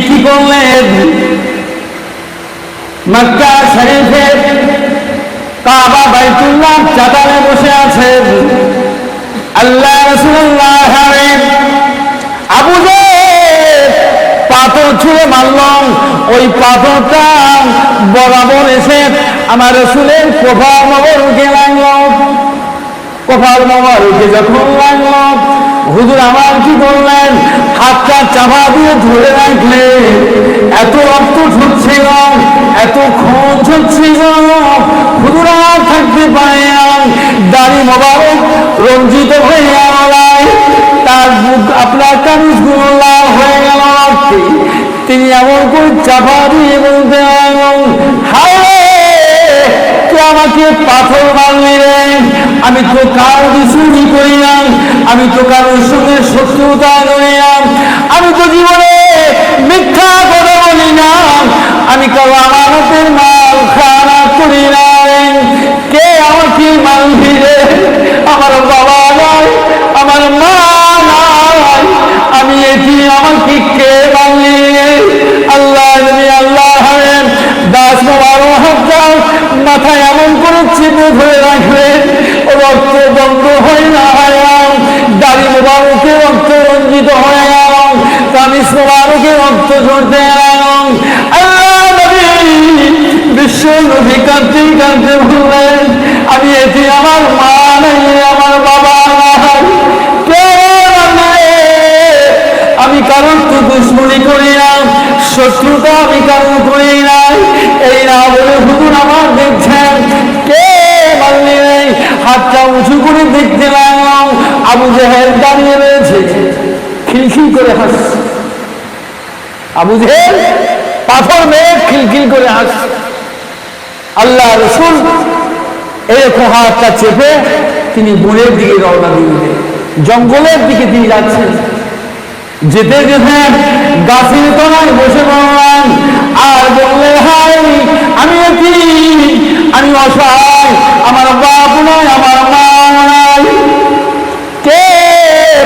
কি করলেন? মক্কা শরীফের কাবা বাইতুল্লাহ চাতালে বসে আছেন। আল্লাহ রাসূলুল্লাহ আবু জেহেল পাথর ছুঁড়ে মারল। ওই পাথরটা বরাবর এসে আমার রাসূলের কপাল মোবারকে লাগলো। কপাল মোবারকে যখন লাগলো, হুজুর আমার কি করলেন? হাতটা চাপা দিয়ে ধরে রাখলেন। এত রক্ত ঝরছিল, এত খুন ঝরছিল, হুজুর আর থাকতে পারে না। দাড়ি মোবারক রঞ্জিত হয়ে গেল, তার বুক আপনার কামিজগুলো লাল হয়ে গেল। তিনি এমন করে চাপা দিয়ে বলতে লাগলেন, হায় কে আমাকে পাথর মারলেন? আমি তো কারো দুশমনি করি না, আমি তো কারোর সঙ্গে শত্রুতা করি না, আমি তো জীবনে মিথ্যা কথা বলি না, আমি কারো আমানতের মাল খারাপ করি না। কে আমাকে মারলি রে? আমার বাবা নাই, আমার মা নাই, আমি এটি আমাকে কে মারলি? আল্লাহ নবী আল্লাহ দাস মোবারক হাতটা মাথায় এমন করে চেপে ধরে রাখলেন, রক্ত বন্ধ হয়ে না, দাড়ি মোবারকে রক্ত রঞ্জিত হয়ে গেল, কামিজ মোবারকে রক্ত ঝরতে গেল। আল্লাহ নবী বিশ্ব নবী কাঁদতে কাঁদতে বললেন, আমি এটি আমার মা নাই, আমার বাবা নাই, কে নাই? আমি কারোর তো দুশমনি করি না, শত্রুতা আমি কারোর করি নাই। এই না বলে হুজুর আমার দেখছেন কে মারলি নেই? হাতটা উঁচু করে দেখতে লাগলাম, আবু জেহেল দাঁড়িয়ে রয়েছে, খিলখিল করে হাসছে। আবু জেহেল পাথর মেয়ে খিলখিল করে হাসছে। আল্লাহ রাসূল এরকম হাতটা চেপে তিনি বনের দিকে রওনা দিলেন, জঙ্গলের দিকে তিনি যাচ্ছেন। যেতে যেতে গাছের তলায় বসে পড়লেন আর বললেন, হাই আমি এতিম, আমি অসহায়, আমার বাপ নাই, আমার মা নাই, কে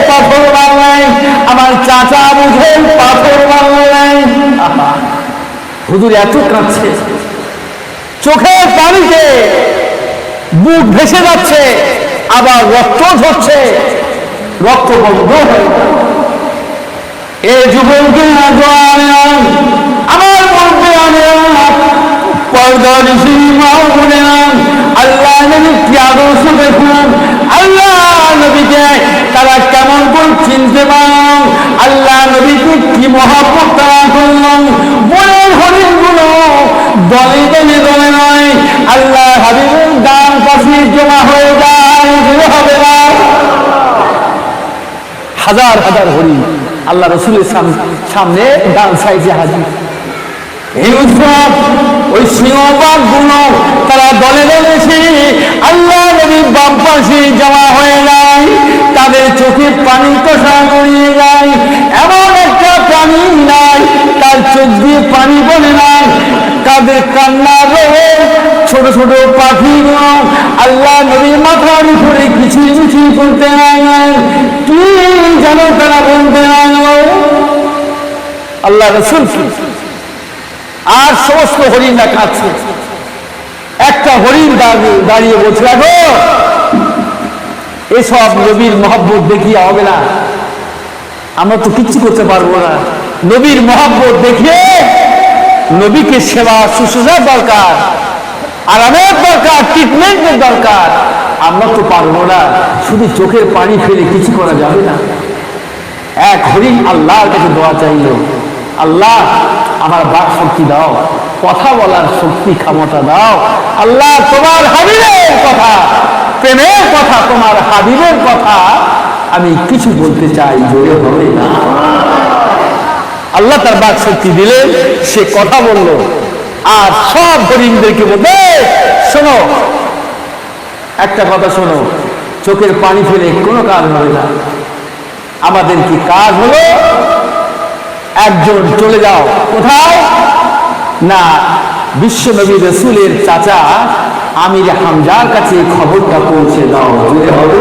পাথর মারলেন? আমার চাচা আবু জেহেল পাথর মারলেন। হুজুর এত কাঁদছে, চোখের পানিতে বুক ভেসে যাচ্ছে, আবার রক্ত ঝরছে, রক্ত বন্ধ হয়ে এ যুবককে আমার বলতে পর্দার আল্লাহ নবী কি আদর্শ দেখুন, আল্লাহ নবীকে তারা কেমন করে চিনতে পারলাম, আল্লাহ নবীকে কি মহব্বত তারা করলাম। বনের হরিণ গুলো দলে দলে দলে নয়, আল্লাহ হাবিবের ডান পাশে জমা হয়ে যায়, হবে না। হাজার হাজার হরিণ আল্লাহ রসুলের সামনে ডান সাইডে হাজির। ওই সিংহবাগ গুলো তারা দলে দলে এসে আল্লাহ নবীর বাম পাশে জমা হয়ে যায়, তাদের চোখে পানি কষা গড়িয়ে যায়। এমন একটা প্রাণী নাই তার চোখ দিয়ে পানি বলে না, তাদের কান্না রয়ে ছোট ছোট পাখিগুলো আল্লাহ নবীর মাথার উপরে কিছু কিছু করতে লাগলেন। কি যেন তারা বলতে লাগলো, আল্লাহ রাসূল কি? আর সমস্ত হরিণরা কাছে একটা হরিণ দাঁড়িয়ে বলছে, দেখো এসব নবীর মহব্বত দেখিয়ে হবে না, আমরা তো কিচ্ছু করতে পারবো না। নবীর মহব্বত দেখিয়ে নবীকে সেবা শুশ্রূষার দরকার, আরামের দরকার, ট্রিটমেন্টের দরকার, আমরা তো পারবো না। শুধু চোখের পানি ফেলে কিছু করা যাবে না। এক হরিণ আল্লাহর কাছে দোয়া চাইল, আল্লাহ আমার বাক শক্তি দাও, কথা বলার শক্তি ক্ষমতা দাও। আল্লাহ তোমার হাবিবের কথা, প্রেমের কথা, তোমার হাবিবের কথা আমি কিছু বলতে চাই, জোরে হবে না। আল্লাহ তার বাক শক্তি দিলেন, সে কথা বলল। আর সব হরিণদেরকে বলবে, শোনো একটা কথা শোনো, চোখের পানি ফেলে কোনো কাজ হবে না। আমাদের কি কাজ হলো, একজন চলে যাও কোথায় না, বিশ্ব নবী রাসূলের চাচা আমির হামজার কাছে খবরটা পৌঁছে দাও। জোরে হবে,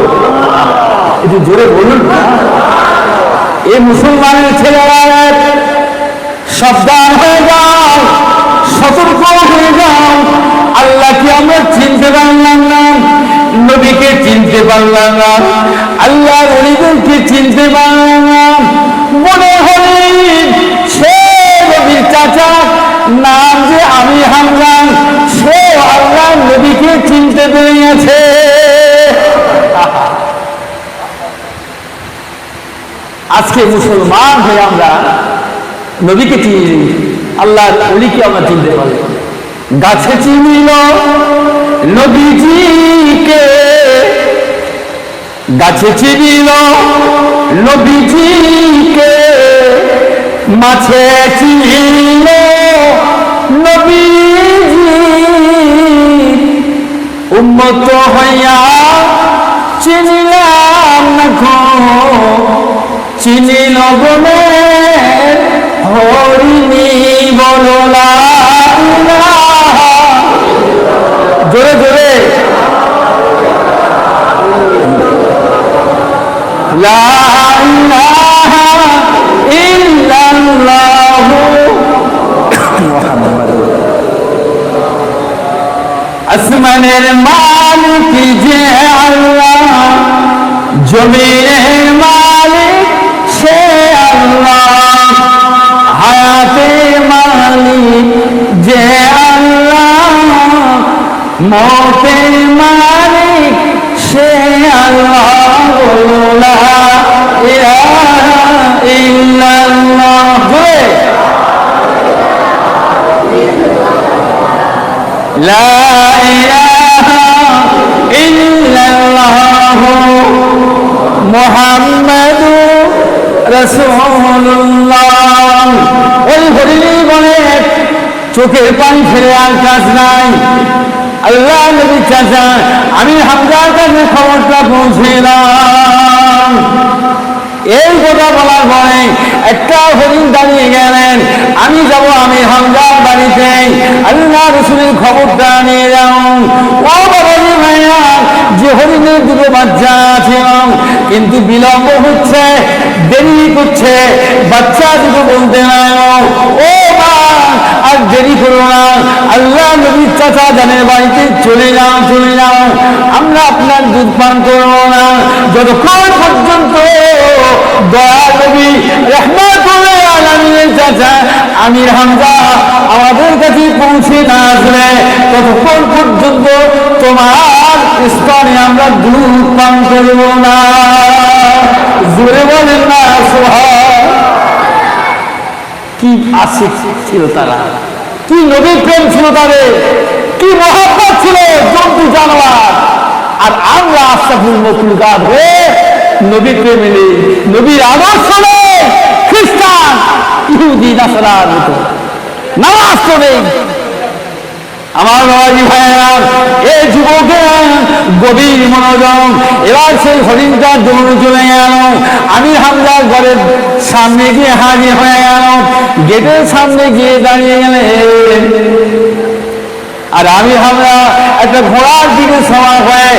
একটু জোরে বলুন না। এই মুসলমানের ছেলেরা সাবধান হয়ে যাও, সতর্ক হয়ে যাও। আল্লাহকে আমরা চিনতে পারলাম না, নবীকে চিনতে পারলাম না, আল্লাহর ওলিদেরকে চিনতে পারলাম না। মনে হলে সে নবীর চাচা, নাম যে আমির হামজা, সে আল্লাহ নবীকে চিনতে পেরেছে। আজকে মুসলমান হয়ে আমরা নবীকে চিনি, আল্লাহর ওলিকে আমরা চিনতে পারি। গাছে চিনিল নবীজিকে, গাছে চিনিল নবীজিকে, মাছে চিনিল নবীজি, উম্মত হইয়া চিনিলাম না গো, চিনিল বলে হরিণী বলো লা ইলাহা, জোরে জোরে লা ইলাহা ইল্লাল্লাহু মুহাম্মাদুর। আসমানের মালিক যে আল্লাহ, জমিনের মালিক সে আল্লাহ, হায়াতের মালিক যে আল্লাহ, মৌতের মালিক সে আল্লাহ। লা ইলাহা ইল্লাল্লাহ, লা ইলাহা ইল্লাল্লাহ মুহাম্মাদুর রাসূলুল্লাহ। ওই হরিণী বলে চোখের পানি ফেলে আর কাজ নাই। আল্লাহ নবী চাচা আমির হামজার কাছে খবরটা পৌঁছলাম। এই কথা বলার পরে একটা হরিণ দাঁড়িয়ে গেলেন, আমি যাব আমির হামজার বাড়িতে, আল্লাহ রসুলের খবরটা নিয়ে যাও। ও বাবাজি ভাইয়া, যে হরিণের দুটো বাচ্চা আছে কিন্তু বিলম্ব হচ্ছে, দেরি করছে, বাচ্চা দুটো বলতে নাই, ও মা আর দেরি করো না, আল্লাহ নবীর চাচা জানের বাড়িতে চলে যাও, চলে যাও, আমরা আপনার দুধ পান করবো না যতক্ষণ পর্যন্ত দয়া নবী রাহমাতুল্লাহ আলাইহির চাচা আমির হামজা আমাদের কাছে পৌঁছে না আসলে ততক্ষণ পর্যন্ত তোমার স্তনে আমরা দুধ পান করব না। জোরে বলেন না সুবহান। কি আশিক ছিল তারা, কি নবীর প্রেম ছিল তাদের, কি মহব্বত ছিল জন্তু জানোয়ার। আর আমরা আশরাফুল মাখলুকাত হয়ে নবীর প্রেমে নেই, নবীর আদর্শ নেই, খ্রিস্টান ইহুদি নাসারার মতো নামাজ তো নেই। আমার বাবাজি ভাইয়েরা, এই যুবকের গভীর মনোযোগ। এবার সেই হরিণটা দৌড়ে চলে গেল, আমির হামজার ঘরের সামনে গিয়ে হাজির হয়ে গেল, গেটের সামনে গিয়ে দাঁড়িয়ে গেলেন। আর আমির হামজা একটা ঘোড়ার দিকে সওয়ার হয়ে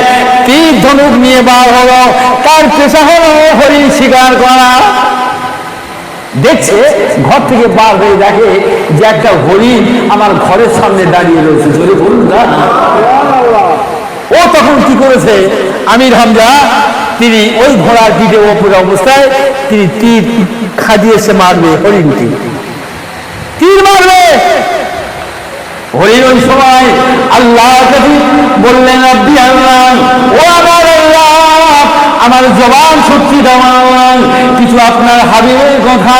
তীর ধনুক নিয়ে বার হলো, তার পেশা হলো হরিণ শিকার করা। দেখছে ঘর থেকে বার হয়ে দেখে যে একটা হরিণ আমার ঘরের সামনে দাঁড়িয়ে রয়েছে। জোরে বলুন না। ও তখন কি করেছে, আমির হামজা তিনি ওই ঘোড়ার পিঠে ওপরে অবস্থায় তিনি তীর খাদিয়ে এসে মারবে, হরিণটি তীর মারবে। হরিণ ওই সময় আল্লাহ বললেন, রব্বি আল্লাহ, ও আমার আল্লাহ, আমার জবান সত্যি দেওয়ান কিছু আপনার হাবিবের কথা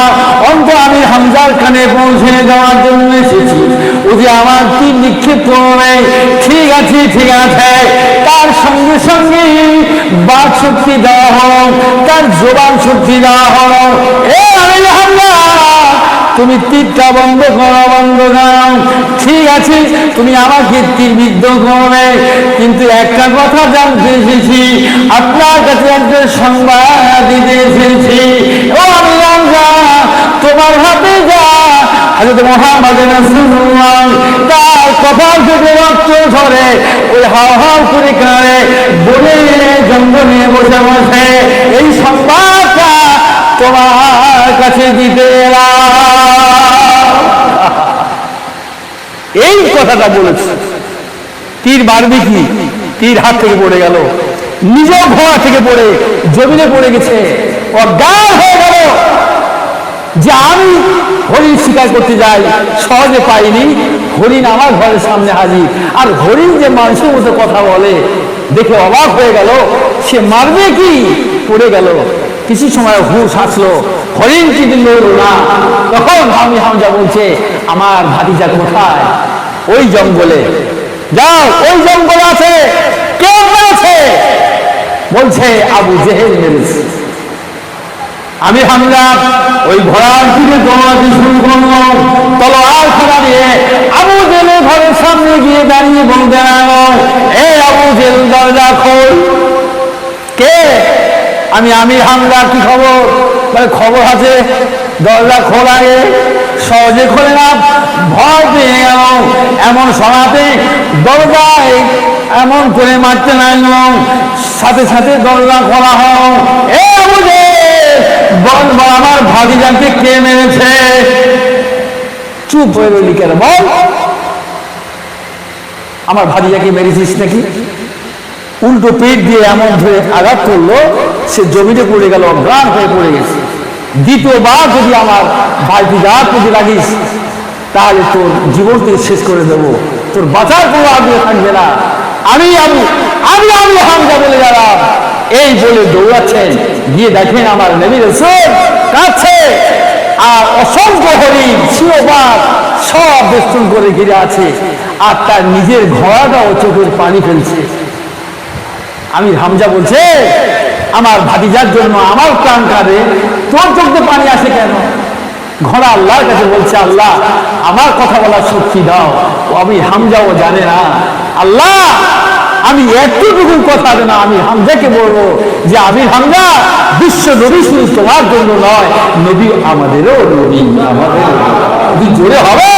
অন্তত আমি হামজার কানে পৌঁছে দেওয়ার জন্য এসেছি। ও যে আমার তীর নিক্ষেপ করবে, ঠিক আছে ঠিক আছে, তার সঙ্গে সঙ্গে বাক শক্তি দেওয়া হল, তার জবান শক্তি দেওয়া হল। এ আমির হামজা, তুমি তীরটা বন্ধ করো, বন্ধ করো, ঠিক আছে তুমি আমাকে তীরবিদ্ধ করবে, কিন্তু একটা কথা জানতে এসেছি, আপনার কাছে একটা সংবাদ দিতে এসেছি। ও আমির হামজা, তোমার হাতে যা হযরত মুহাম্মদ রাসূলুল্লাহ তার কপাল থেকে রক্ত ঝরে, ওই হাও হাও করে কাঁদে, বনে জঙ্গলে বসে বসে এই সংবাদটা তোমার কাছে দিতে এলাম। এই কথাটা বলেছে। তীর মারবে কি, তীর হাত থেকে পড়ে গেল, নিজেও ঘোড়া থেকে পড়ে জমিনে পড়ে গেছে, অজ্ঞান হয়ে গেল। যে আমি হরিণ শিকার করতে যাই, সহজে পাইনি, হরিণ আমার ঘরের সামনে হাজির। আর হরিণ যে মানুষের মতো কথা বলে দেখে অবাক হয়ে গেল, সে মারবে কি, পড়ে গেল। কিছু সময় হুঁশ আসলো, হরিণ কিন্তু নড়ল না। তখন আমি হামজা বলছে, আমার ভাতিজা কোথায়? ওই জঙ্গলে। যাও, ওই জঙ্গলে আছে। কে আছে? বলছে আবু জেহেল মেরেছে। আমি হামজা ওই ঘোড়ার দিকে দৌড়াতে শুরু করলো, তলোয়ার খাড়া দিয়ে আবু জেহেলের ঘরের সামনে গিয়ে দাঁড়িয়ে বলতে লাগলো, এ আবু জেহেল, দরজা খোল। কে? আমি হামজা। কি খবর? বলে খবর আছে, দরজা খোল আগে। সহজে খোলে না, ভয় পেয়ে গেল। এমন শোনাতে দরজায় এমন করে মারতে লাগল, সাথে সাথে দরজা খোলা হল। এ আবু জেহেল, বল আমার ভাতিজাকে কে মেরেছে? চুপ হয়ে রইলি কেন? বল, আমার ভাতিজাকে মেরেছিস নাকি? উল্টো পেট দিয়ে এমন ধরে আঘাত করলো, সে জমিতে পড়ে গেল, অজ্ঞান হয়ে পড়ে গেছে। দ্বিতীয়বার যদি আমার ভাতিজার প্রতি লাগিস, তাহলে তোর জীবনকে শেষ করে দেবো, তোর বাঁচার কোনো আগ্রহ থাকবে না। আমি হামজা বলে গেলাম। এই বলে দৌড়াচ্ছেন, গিয়ে দেখেন আমার নবী রাসূল কাছে, আর অসংখ্য হরিণ সিংহবাগ সব বেষ্টন করে ঘিরে আছে, আর তার নিজের ঘোড়াটাও চোখের পানি ফেলছে। আমি হামজা বলছে, আমার ভাতিজার জন্য আমার প্রাণ কাঁদে, তোর চোখে পানি আসে কেন? ঘোড়া আল্লাহর কাছে বলছে, আল্লাহ আমার কথা বলার শক্তি দাও। আমি হামজাও জানে না। আল্লাহ, আমি এতটুকু কথা না, আমি হামজাকে বলবো যে আমি হামজা বিশ্ব নবী শুধু তোমার জন্য নয়, নবী আমাদেরও নবী, আমাদের জোরে হবে।